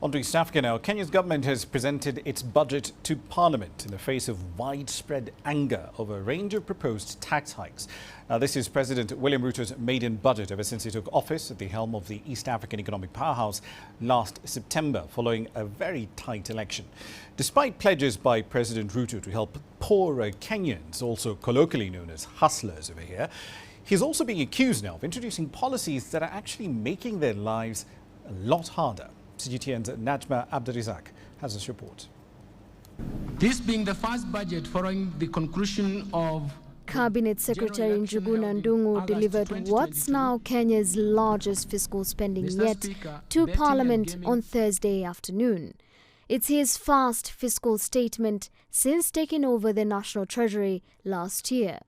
On to East Africa now. Kenya's government has presented its budget to Parliament in the face of widespread anger over a range of proposed tax hikes. Now, this is President William Ruto's maiden budget ever since he took office at the helm of the East African economic powerhouse last September, following a very tight election. Despite pledges by President Ruto to help poorer Kenyans, also colloquially known as hustlers over here, he's also being accused now of introducing policies that are actually making their lives a lot harder. CGTN's Najma Abdurizak has this report. This being the first budget following the conclusion of Cabinet Secretary Njuguna Ndung'u delivered what's now Kenya's largest fiscal spending yet to Parliament on Thursday afternoon. It's his first fiscal statement since taking over the National Treasury last year.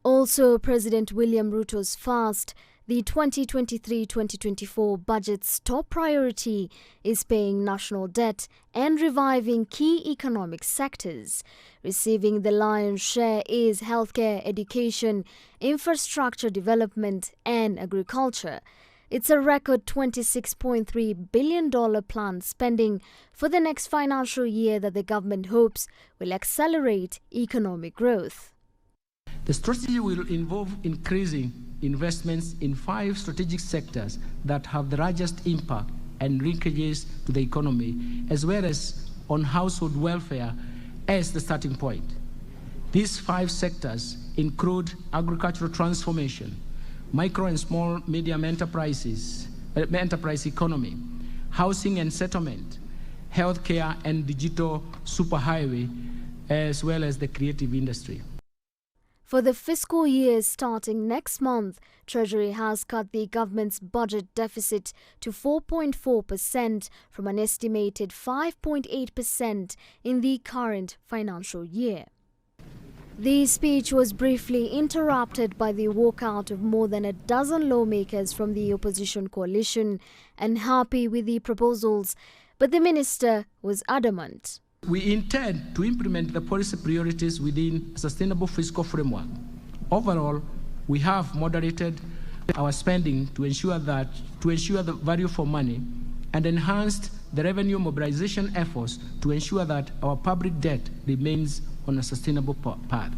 Also, President William Ruto's first. The 2023-2024 budget's top priority is paying national debt and reviving key economic sectors. Receiving the lion's share is healthcare, education, infrastructure development and agriculture. It's a record $26.3 billion planned spending for the next financial year that the government hopes will accelerate economic growth. The strategy will involve increasing investments in 5 strategic sectors that have the largest impact and linkages to the economy, as well as on household welfare as the starting point. These 5 sectors include agricultural transformation, micro and small medium enterprise economy, housing and settlement, healthcare and digital superhighway, as well as the creative industry. For the fiscal year starting next month, Treasury has cut the government's budget deficit to 4.4% from an estimated 5.8% in the current financial year. The speech was briefly interrupted by the walkout of more than a dozen lawmakers from the opposition coalition, unhappy with the proposals, but the minister was adamant. We intend to implement the policy priorities within a sustainable fiscal framework. Overall, we have moderated our spending to ensure the value for money and enhanced the revenue mobilization efforts to ensure that our public debt remains on a sustainable path.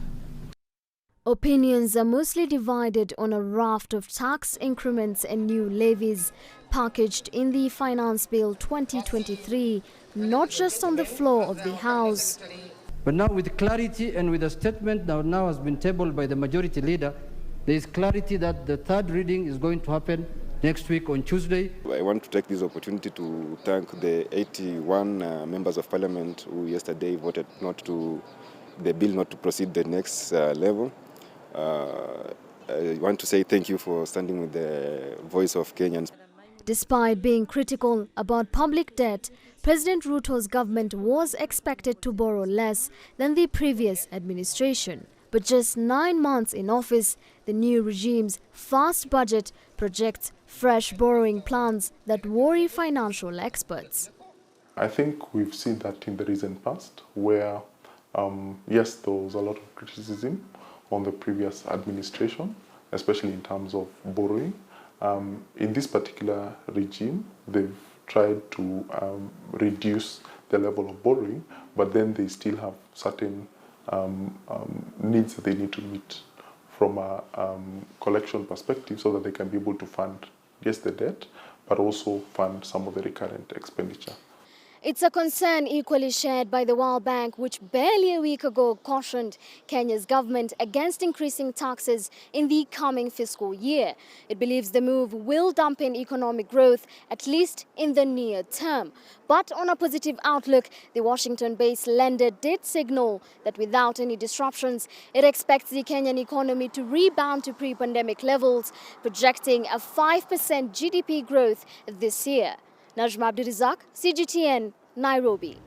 Opinions are mostly divided on a raft of tax increments and new levies packaged in the Finance Bill 2023, not just on the floor of the House. But now with clarity and with a statement that now has been tabled by the majority leader, there is clarity that the third reading is going to happen next week on Tuesday. I want to take this opportunity to thank the 81 members of parliament who yesterday voted the bill not to proceed the next level. I want to say thank you for standing with the voice of Kenyans. Despite being critical about public debt, President Ruto's government was expected to borrow less than the previous administration. But just 9 months in office, the new regime's first budget projects fresh borrowing plans that worry financial experts. I think we've seen that in the recent past where, yes, there was a lot of criticism on the previous administration, especially in terms of borrowing. In this particular regime, they've tried to reduce the level of borrowing, but then they still have certain needs that they need to meet from a collection perspective so that they can be able to fund, yes, the debt, but also fund some of the recurrent expenditure. It's a concern equally shared by the World Bank, which barely a week ago cautioned Kenya's government against increasing taxes in the coming fiscal year. It believes the move will dampen economic growth, at least in the near term. But on a positive outlook, the Washington-based lender did signal that without any disruptions, it expects the Kenyan economy to rebound to pre-pandemic levels, projecting a 5% GDP growth this year. Najma Abdurizak, CGTN, Nairobi.